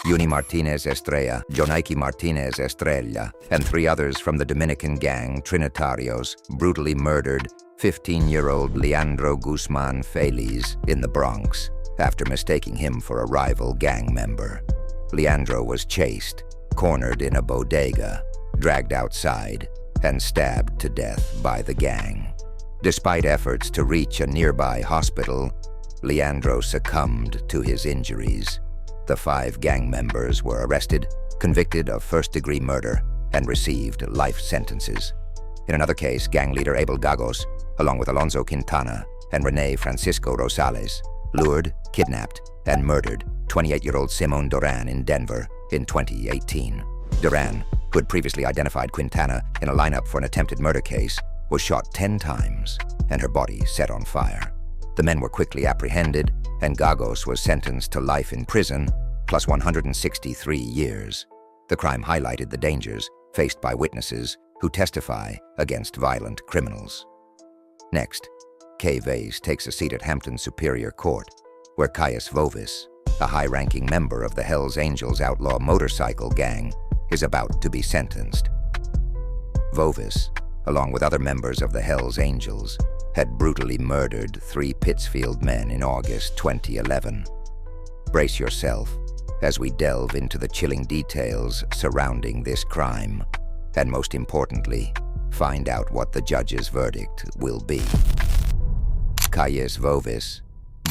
Yuni Martinez Estrella, Jonaiki Martinez Estrella, and 3 others from the Dominican gang Trinitarios brutally murdered 15-year-old Leandro Guzman-Feliz in the Bronx after mistaking him for a rival gang member. Leandro was chased, cornered in a bodega, dragged outside, and stabbed to death by the gang. Despite efforts to reach a nearby hospital, Leandro succumbed to his injuries. The 5 gang members were arrested, convicted of first-degree murder, and received life sentences. In another case, gang leader Abel Gagos, along with Alonso Quintana and Rene Francisco Rosales, lured, kidnapped, and murdered 28-year-old Simone Duran in Denver in 2018. Duran, who had previously identified Quintana in a lineup for an attempted murder case, was shot 10 times and her body set on fire. The men were quickly apprehended, and Gagos was sentenced to life in prison, plus 163 years. The crime highlighted the dangers faced by witnesses who testify against violent criminals. Next, Kaius Vvis takes a seat at Hampton Superior Court, where Kaius Vvis, a high-ranking member of the Hells Angels outlaw motorcycle gang, is about to be sentenced. Vvis, along with other members of the Hells Angels, had brutally murdered 3 Pittsfield men in August 2011. Brace yourself as we delve into the chilling details surrounding this crime, and most importantly, find out what the judge's verdict will be. Kaius Vvis,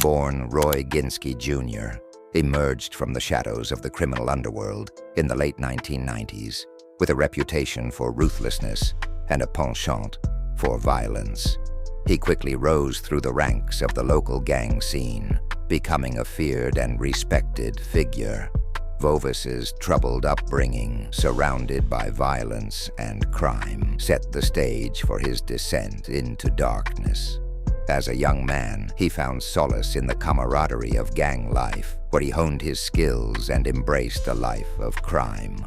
born Roy Ginsky Jr., emerged from the shadows of the criminal underworld in the late 1990s with a reputation for ruthlessness and a penchant for violence. He quickly rose through the ranks of the local gang scene, becoming a feared and respected figure. Vvis's troubled upbringing, surrounded by violence and crime, set the stage for his descent into darkness. As a young man, he found solace in the camaraderie of gang life, where he honed his skills and embraced a life of crime.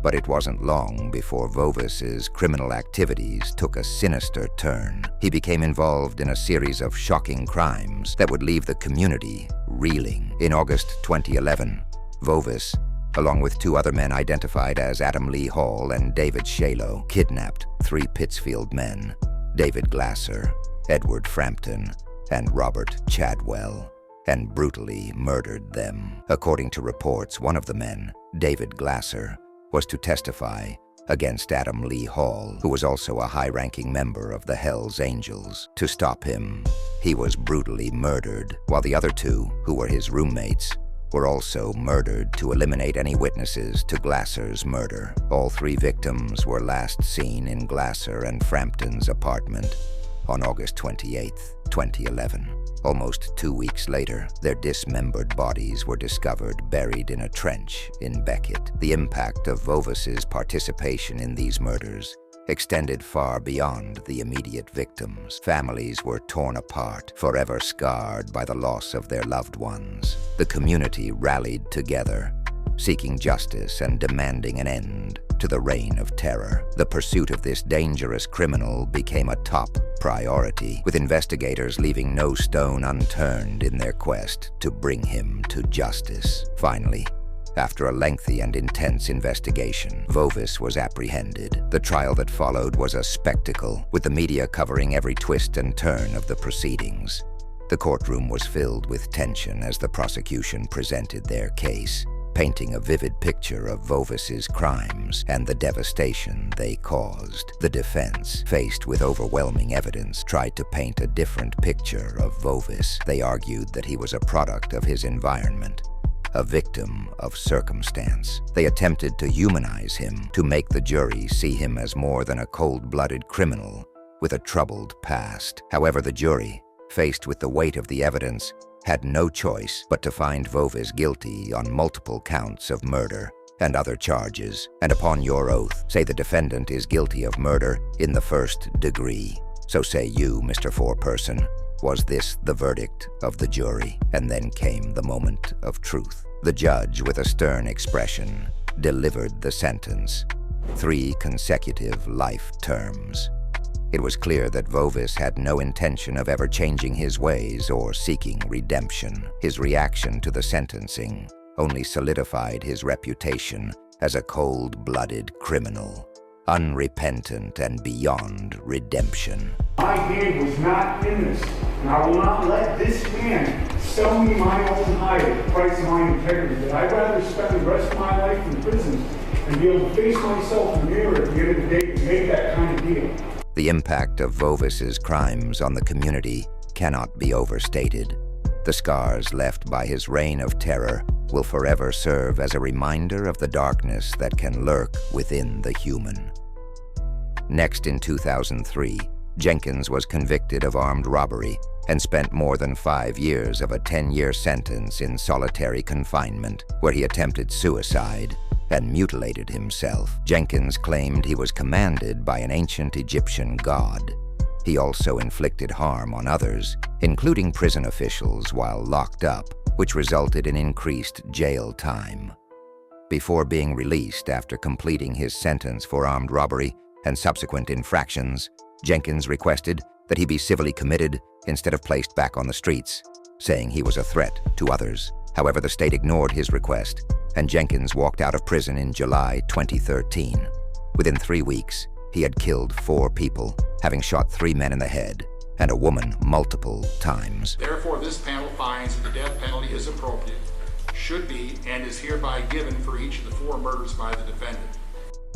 But it wasn't long before Vvis's criminal activities took a sinister turn. He became involved in a series of shocking crimes that would leave the community reeling. In August 2011, Vvis, along with 2 other men identified as Adam Lee Hall and David Shalo, kidnapped 3 Pittsfield men, David Glasser, Edward Frampton, and Robert Chadwell, and brutally murdered them. According to reports, one of the men, David Glasser, was to testify against Adam Lee Hall, who was also a high-ranking member of the Hells Angels. To stop him, he was brutally murdered, while the other 2, who were his roommates, were also murdered to eliminate any witnesses to Glasser's murder. All 3 victims were last seen in Glasser and Frampton's apartment on August 28, 2011. Almost 2 weeks later, their dismembered bodies were discovered buried in a trench in Beckett. The impact of Vvis's participation in these murders extended far beyond the immediate victims. Families were torn apart, forever scarred by the loss of their loved ones. The community rallied together, seeking justice and demanding an end to the reign of terror. The pursuit of this dangerous criminal became a top priority, with investigators leaving no stone unturned in their quest to bring him to justice. Finally, after a lengthy and intense investigation, Vvis was apprehended. The trial that followed was a spectacle, with the media covering every twist and turn of the proceedings. The courtroom was filled with tension as the prosecution presented their case, painting a vivid picture of Vvis's crimes and the devastation they caused. The defense, faced with overwhelming evidence, tried to paint a different picture of Vvis. They argued that he was a product of his environment, a victim of circumstance. They attempted to humanize him, to make the jury see him as more than a cold-blooded criminal with a troubled past. However, the jury, faced with the weight of the evidence, had no choice but to find Vvis guilty on multiple counts of murder and other charges, and upon your oath, say the defendant is guilty of murder in the 1st degree. So say you, Mr. Foreperson, was this the verdict of the jury? And then came the moment of truth. The judge, with a stern expression, delivered the sentence: 3 consecutive life terms. It was clear that Vvis had no intention of ever changing his ways or seeking redemption. His reaction to the sentencing only solidified his reputation as a cold-blooded criminal, unrepentant and beyond redemption. My hand was not in this, and I will not let this man sell me my own hide at the price of my integrity. That I'd rather spend the rest of my life in prison and be able to face myself in the mirror at the end of the day to make that kind of deal. The impact of Vvis's crimes on the community cannot be overstated. The scars left by his reign of terror will forever serve as a reminder of the darkness that can lurk within the human. Next, in 2003, Jenkins was convicted of armed robbery and spent more than 5 years of a 10-year sentence in solitary confinement, where he attempted suicide and mutilated himself. Jenkins claimed he was commanded by an ancient Egyptian god. He also inflicted harm on others, including prison officials, while locked up, which resulted in increased jail time. Before being released after completing his sentence for armed robbery and subsequent infractions, Jenkins requested that he be civilly committed instead of placed back on the streets, saying he was a threat to others. However, the state ignored his request, and Jenkins walked out of prison in July 2013. Within 3 weeks, he had killed 4 people, having shot 3 men in the head and a woman multiple times. Therefore, this panel finds that the death penalty is appropriate, should be, and is hereby given for each of the 4 murders by the defendant.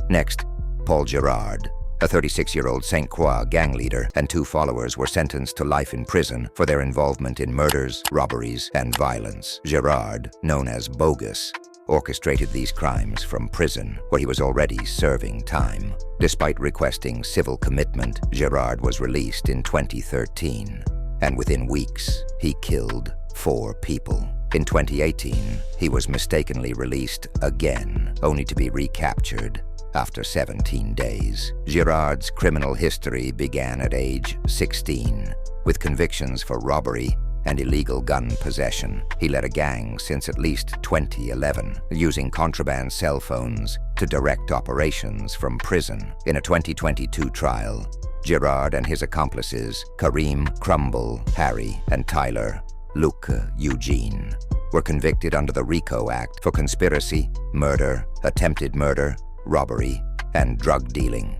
Next, Paul Gerard, a 36-year-old St. Croix gang leader, and 2 followers were sentenced to life in prison for their involvement in murders, robberies, and violence. Gerard, known as Bogus, orchestrated these crimes from prison, where he was already serving time. Despite requesting civil commitment, Gerard was released in 2013, and within weeks, he killed 4 people. In 2018, he was mistakenly released again, only to be recaptured after 17 days. Gerard's criminal history began at age 16, with convictions for robbery and illegal gun possession. He led a gang since at least 2011, using contraband cell phones to direct operations from prison. In a 2022 trial, Gerard and his accomplices, Kareim Shamal Harry and Tyler Luca Eugene, were convicted under the RICO Act for conspiracy, murder, attempted murder, robbery, and drug dealing.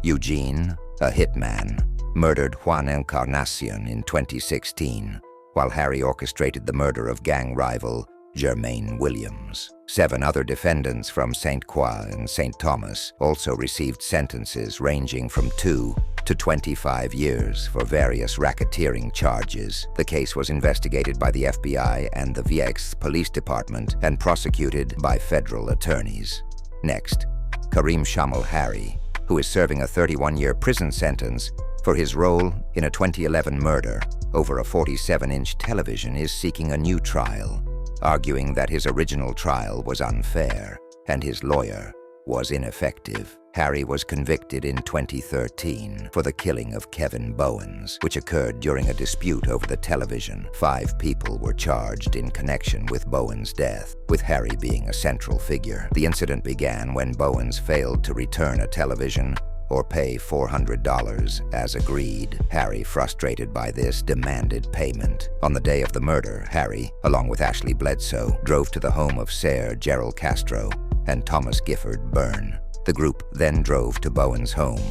Eugene, a hitman, murdered Juan Encarnacion in 2016, while Harry orchestrated the murder of gang rival Jermaine Williams. 7 other defendants from St. Croix and St. Thomas also received sentences ranging from 2 to 25 years for various racketeering charges. The case was investigated by the FBI and the Vx Police Department and prosecuted by federal attorneys. Next, Kareim Shamal Harry, who is serving a 31-year prison sentence for his role in a 2011 murder over a 47-inch television, is seeking a new trial, arguing that his original trial was unfair and his lawyer was ineffective. Harry was convicted in 2013 for the killing of Kevin Bowens, which occurred during a dispute over the television. 5 people were charged in connection with Bowens' death, with Harry being a central figure. The incident began when Bowens failed to return a television or pay $400 as agreed. Harry, frustrated by this, demanded payment. On the day of the murder, Harry, along with Ashley Bledsoe, drove to the home of Sarah Gerald Castro and Thomas Gifford Byrne. The group then drove to Bowen's home,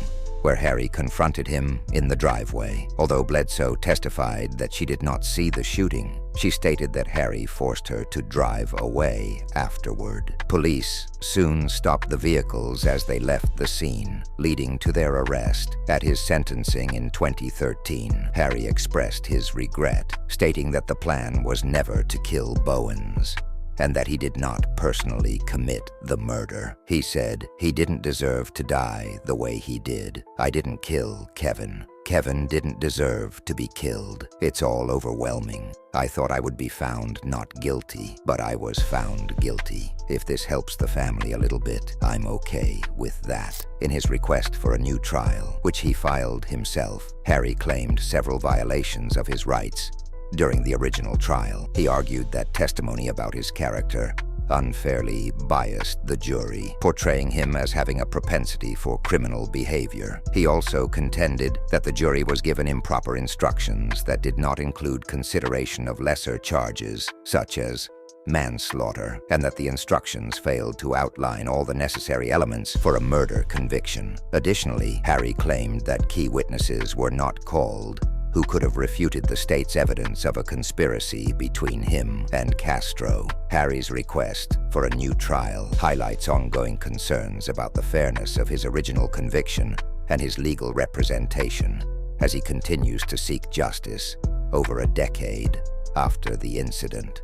where Harry confronted him in the driveway. Although Bledsoe testified that she did not see the shooting, she stated that Harry forced her to drive away afterward. Police soon stopped the vehicles as they left the scene, leading to their arrest. At his sentencing in 2013, Harry expressed his regret, stating that the plan was never to kill Bowens, and that he did not personally commit the murder. He said, "He didn't deserve to die the way he did. I didn't kill Kevin. Kevin didn't deserve to be killed. It's all overwhelming. I thought I would be found not guilty, but I was found guilty. If this helps the family a little bit, I'm okay with that." In his request for a new trial, which he filed himself, Harry claimed several violations of his rights. During the original trial, he argued that testimony about his character unfairly biased the jury, portraying him as having a propensity for criminal behavior. He also contended that the jury was given improper instructions that did not include consideration of lesser charges, such as manslaughter, and that the instructions failed to outline all the necessary elements for a murder conviction. Additionally, Harry claimed that key witnesses were not called, who could have refuted the state's evidence of a conspiracy between him and Castro. Harry's request for a new trial highlights ongoing concerns about the fairness of his original conviction and his legal representation as he continues to seek justice over a decade after the incident.